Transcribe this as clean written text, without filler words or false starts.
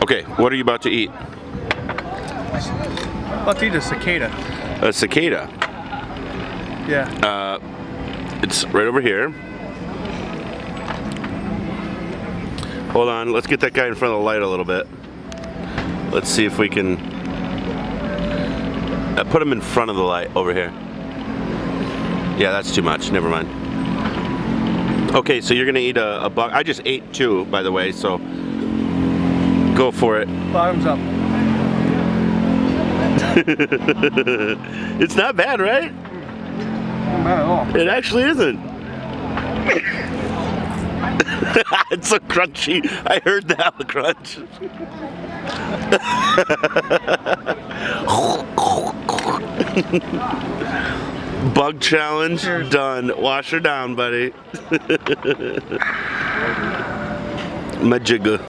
Okay, what are you about to eat? About to eat a cicada. A cicada? Yeah. It's right over here. Hold on, let's get that guy in front of the light a little bit. Let's see if we can put him in front of the light over here. Yeah, that's too much. Never mind. Okay, so you're gonna eat a bug. I just ate two, by the way, so go for it. Bottoms up. It's not bad, right? Not bad at all. It actually isn't. It's so crunchy. I heard that crunch. Bug challenge done. Wash her down, buddy. Majigga.